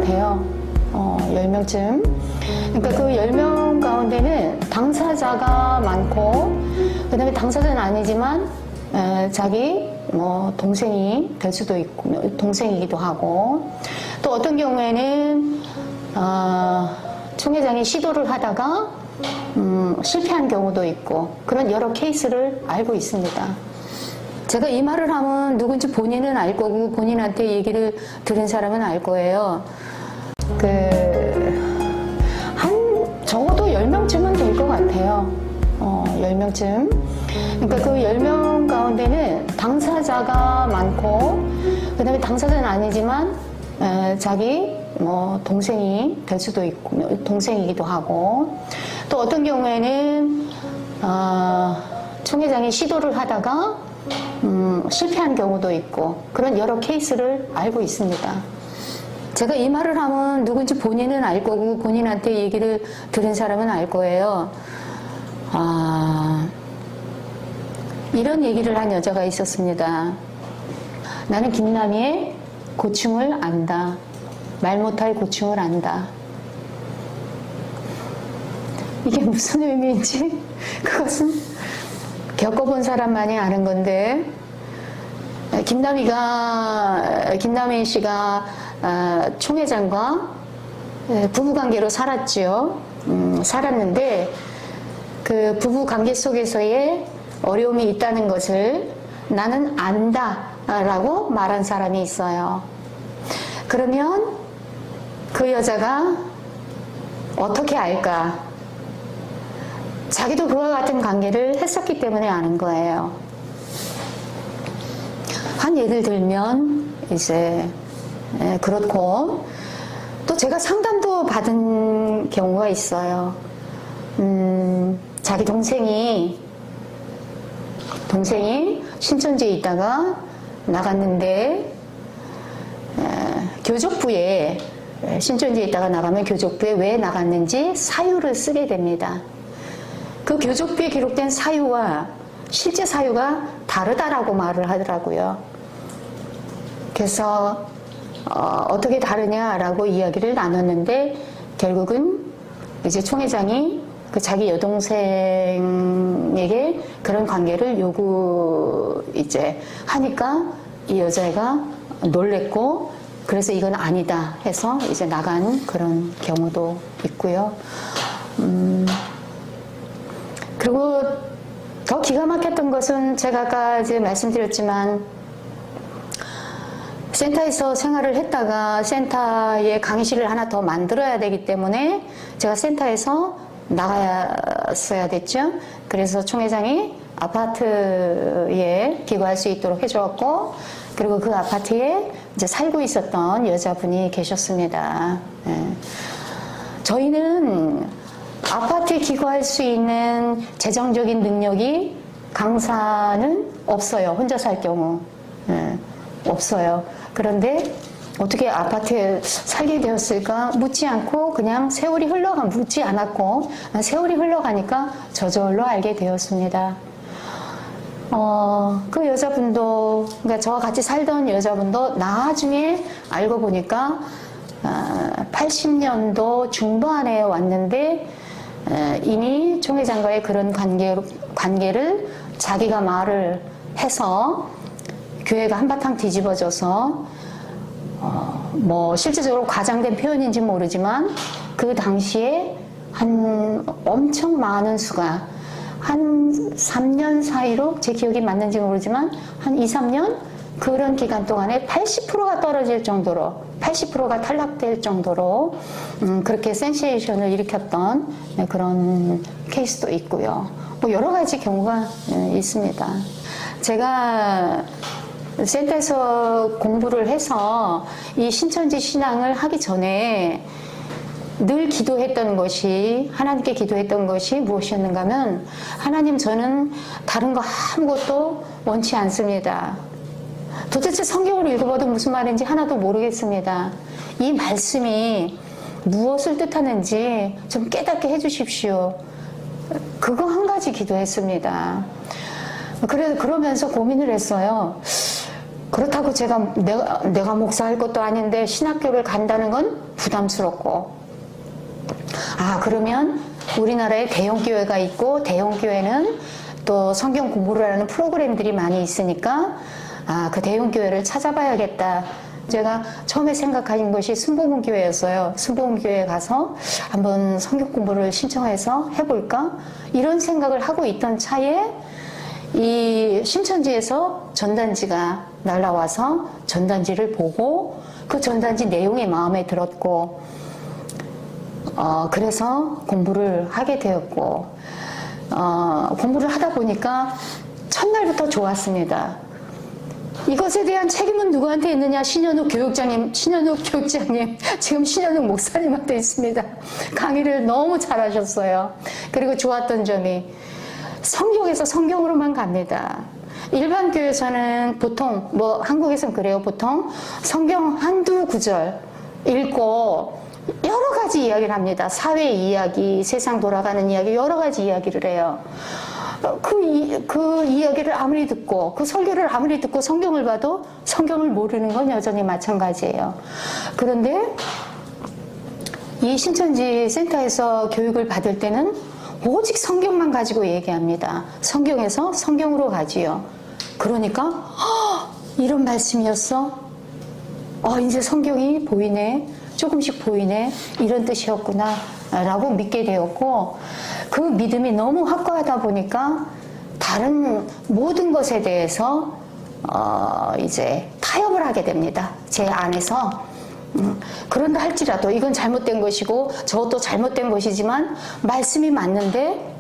같아요. 10명쯤. 그러니까 그 10명 가운데는 당사자가 많고, 그 다음에 당사자는 아니지만 자기 동생이 될 수도 있고, 동생이기도 하고, 또 어떤 경우에는 총 회장이 시도를 하다가 실패한 경우도 있고, 그런 여러 케이스를 알고 있습니다. 제가 이 말을 하면 누군지 본인은 알 거고, 본인한테 얘기를 들은 사람은 알 거예요. 적어도 10명쯤은 될 것 같아요. 10명쯤. 그러니까 그 10명 가운데는 당사자가 많고, 그 다음에 당사자는 아니지만 자기 동생이 될 수도 있고, 동생이기도 하고, 또 어떤 경우에는 총 회장이 시도를 하다가 실패한 경우도 있고, 그런 여러 케이스를 알고 있습니다. 제가 이 말을 하면 누군지 본인은 알 거고, 본인한테 얘기를 들은 사람은 알 거예요. 이런 얘기를 한 여자가 있었습니다. 나는 김남희의 고충을 안다. 말 못할 고충을 안다. 이게 무슨 의미인지 그것은 겪어본 사람만이 아는 건데, 김남희 씨가 총 회장과 부부관계로 살았지요. 살았는데 그 부부관계 속에서의 어려움이 있다는 것을 나는 안다 라고 말한 사람이 있어요. 그러면 그 여자가 어떻게 알까? 자기도 그와 같은 관계를 했었기 때문에 아는 거예요. 한 예를 들면 이제 그렇고, 또 제가 상담도 받은 경우가 있어요. 자기 동생이 신천지에 있다가 나갔는데, 교족부에, 신천지에 있다가 나가면 교족부에 왜 나갔는지 사유를 쓰게 됩니다. 그 교족부에 기록된 사유와 실제 사유가 다르다라고 말을 하더라고요. 그래서 어떻게 다르냐라고 이야기를 나눴는데, 결국은 이제 총 회장이 그 자기 여동생에게 그런 관계를 이제 하니까 이 여자애가 놀랬고, 그래서 이건 아니다 해서 이제 나간 그런 경우도 있고요. 그리고 더 기가 막혔던 것은 제가 아까 이제 말씀드렸지만, 센터에서 생활을 했다가 센터에 강의실을 하나 더 만들어야 되기 때문에 제가 센터에서 나갔어야 됐죠. 그래서 총 회장이 아파트에 기거할 수 있도록 해주었고, 그리고 그 아파트에 이제 살고 있었던 여자분이 계셨습니다. 저희는 아파트에 기거할 수 있는 재정적인 능력이 강사는 없어요. 혼자 살 경우. 없어요. 그런데 어떻게 아파트에 살게 되었을까 묻지 않고 그냥 묻지 않았고 세월이 흘러가니까 저절로 알게 되었습니다. 그 여자분도, 그러니까 저와 같이 살던 여자분도 나중에 알고 보니까 80년도 중반에 왔는데 이미 총 회장과의 그런 관계를 자기가 말을 해서 교회가 한바탕 뒤집어져서 실제적으로 과장된 표현인지 모르지만 그 당시에 한 엄청 많은 수가 한 3년 사이로, 제 기억이 맞는지 모르지만 한 2, 3년 그런 기간 동안에 80%가 떨어질 정도로, 80%가 탈락될 정도로 그렇게 센세이션을 일으켰던 그런 케이스도 있고요. 여러 가지 경우가 있습니다. 제가 센터에서 공부를 해서 이 신천지 신앙을 하기 전에 늘 기도했던 것이, 하나님께 기도했던 것이 무엇이었는가 하면, 하나님, 저는 다른 거 아무것도 원치 않습니다. 도대체 성경을 읽어봐도 무슨 말인지 하나도 모르겠습니다. 이 말씀이 무엇을 뜻하는지 좀 깨닫게 해주십시오. 그거 한 가지 기도했습니다. 그러면서 고민을 했어요. 그렇다고 내가 목사할 것도 아닌데 신학교를 간다는 건 부담스럽고, 그러면 우리나라에 대형교회가 있고, 대형교회는 또 성경 공부를 하는 프로그램들이 많이 있으니까, 그 대형교회를 찾아봐야겠다. 제가 처음에 생각한 것이 순복음교회였어요. 순복음교회에 가서 한번 성경 공부를 신청해서 해볼까? 이런 생각을 하고 있던 차에 이 신천지에서 전단지가 날라와서 전단지를 보고 그 전단지 내용이 마음에 들었고, 그래서 공부를 하게 되었고, 공부를 하다 보니까 첫날부터 좋았습니다. 이것에 대한 책임은 누구한테 있느냐? 신현욱 교육장님, 지금 신현욱 목사님한테 있습니다. 강의를 너무 잘하셨어요. 그리고 좋았던 점이 성경에서 성경으로만 갑니다. 일반 교회에서는 보통, 한국에서는 그래요. 보통 성경 한두 구절 읽고 여러 가지 이야기를 합니다. 사회 이야기, 세상 돌아가는 이야기, 여러 가지 이야기를 해요. 그 이야기를 아무리 듣고, 그 설교를 아무리 듣고 성경을 봐도 성경을 모르는 건 여전히 마찬가지예요. 그런데 이 신천지 센터에서 교육을 받을 때는 오직 성경만 가지고 얘기합니다. 성경에서 성경으로 가지요. 그러니까 이런 말씀이었어? 이제 성경이 보이네. 조금씩 보이네. 이런 뜻이었구나 라고 믿게 되었고, 그 믿음이 너무 확고하다 보니까 다른 모든 것에 대해서 이제 타협을 하게 됩니다. 제 안에서. 그런다 할지라도 이건 잘못된 것이고 저것도 잘못된 것이지만 말씀이 맞는데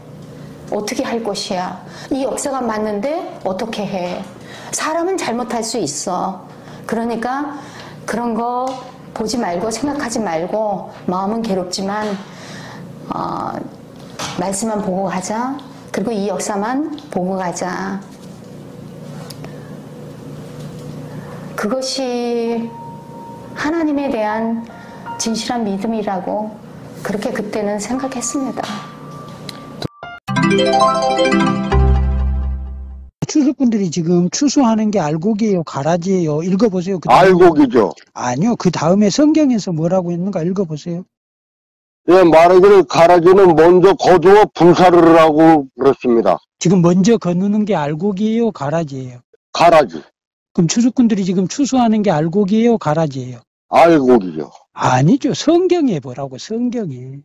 어떻게 할 것이야. 이 역사가 맞는데 어떻게 해. 사람은 잘못할 수 있어. 그러니까 그런 거 보지 말고 생각하지 말고 마음은 괴롭지만 말씀만 보고 가자. 그리고 이 역사만 보고 가자. 그것이 하나님에 대한 진실한 믿음이라고 그렇게 그때는 생각했습니다. 추수꾼들이 지금 추수하는 게 알곡이에요, 가라지예요? 읽어보세요. 알곡이죠. 아니요. 그 다음에 성경에서 뭐라고 했는가 읽어보세요. 예, 말하기를 가라지는 먼저 거두어 분사를 하고 그렇습니다. 지금 먼저 거두는 게 알곡이에요, 가라지예요? 가라지. 그럼 추수꾼들이 지금 추수하는 게 알곡이에요, 가라지예요? 알곡이죠. 아니죠. 성경에 보라고, 성경에.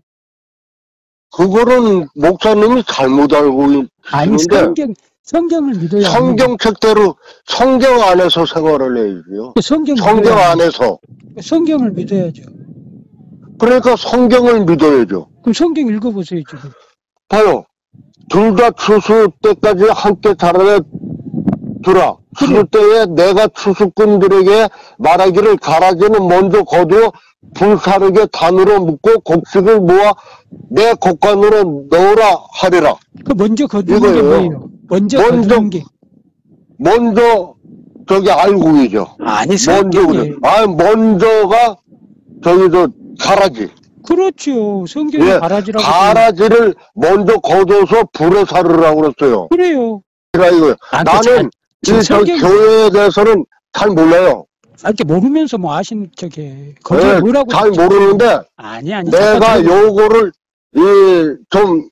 그거는 목사님이 잘못 알고 아니, 있는데 성경을 믿어야 성경책대로 성경 안에서 생활을 해야죠. 성경 안에서. 성경을 믿어야죠. 그러니까 성경을 믿어야죠. 그럼 성경 읽어보세요, 지금. 봐요. 둘 다 추수 때까지 함께 자라나 두라. 추수 때에 내가 추수꾼들에게 말하기를 가라지는 먼저 거두어 불사르게 단으로 묶고 곡식을 모아 내 곡간으로 넣으라 하리라. 그 먼저 거두는 게 뭐예요? 거두는 게. 먼저 저기 알곡이죠. 아니, 성경에. 먼저가 가라지. 그렇죠. 성경에 예, 가라지라고. 가라지를 먼저 거둬서 불에 사르라고 그랬어요. 그래요. 이거요. 나는 저 교회에 대해서는 잘 몰라요. 이렇게 모르면서 뭐 거기에 뭐라고. 잘 모르는데. 아니. 내가 요거를, 좀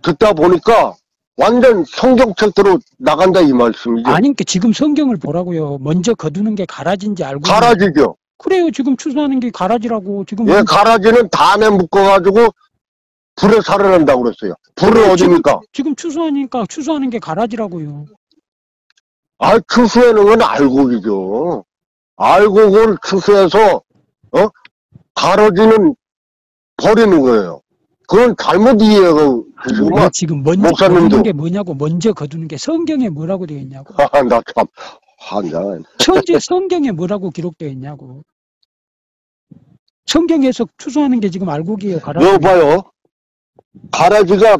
듣다 보니까 완전 성경책대로 나간다 이 말씀이죠. 아니, 그러니까 지금 성경을 보라고요. 먼저 거두는 게 가라지인지 알고. 가라지죠. 그래요. 지금 추수하는 게 가라지라고. 지금. 예, 가라지는 단에 묶어가지고 불에 살아난다고 그랬어요. 불은 어디입니까? 지금 추수하니까 추수하는 게 가라지라고요. 추수하는 건 알곡이죠. 알곡을 추수해서, 가라지는 버리는 거예요. 그건 잘못 이해하고 계시구만. 지금 먼저 거두는 게 뭐냐고, 먼저 거두는 게 성경에 뭐라고 되어 있냐고. 나 참, 한장. 천재 성경에 뭐라고 기록되어 있냐고. 성경에서 추수하는 게 지금 알곡이에요, 가라지. 여기 봐요. 가라지가,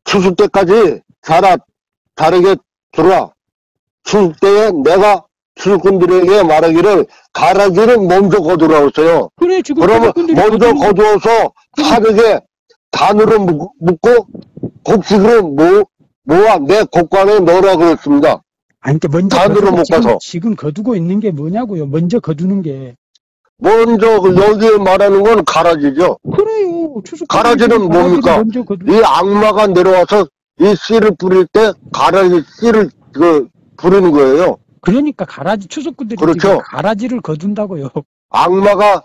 추수 때까지 자르게 두라. 추수 때에 내가 추수꾼들에게 말하기를 가라지를 먼저 거두라고 했어요. 그래, 지금. 그러면 먼저 거두어서 사르게 단으로 묶고 곡식으로 모아 내 곳간에 넣으라 그랬습니다. 아니, 그러니까 먼저 산으로 못 가서. 지금 거두고 있는 게 뭐냐고요. 먼저 거두는 게. 먼저 여기 말하는 건 가라지죠. 그래요. 추수 가라지는 뭡니까? 먼저 거두. 이 악마가 내려와서 이 씨를 뿌릴 때 가라지 씨를 부리는 거예요. 그러니까 가라지 추수꾼들이 그렇죠. 지금 가라지를 거둔다고요. 악마가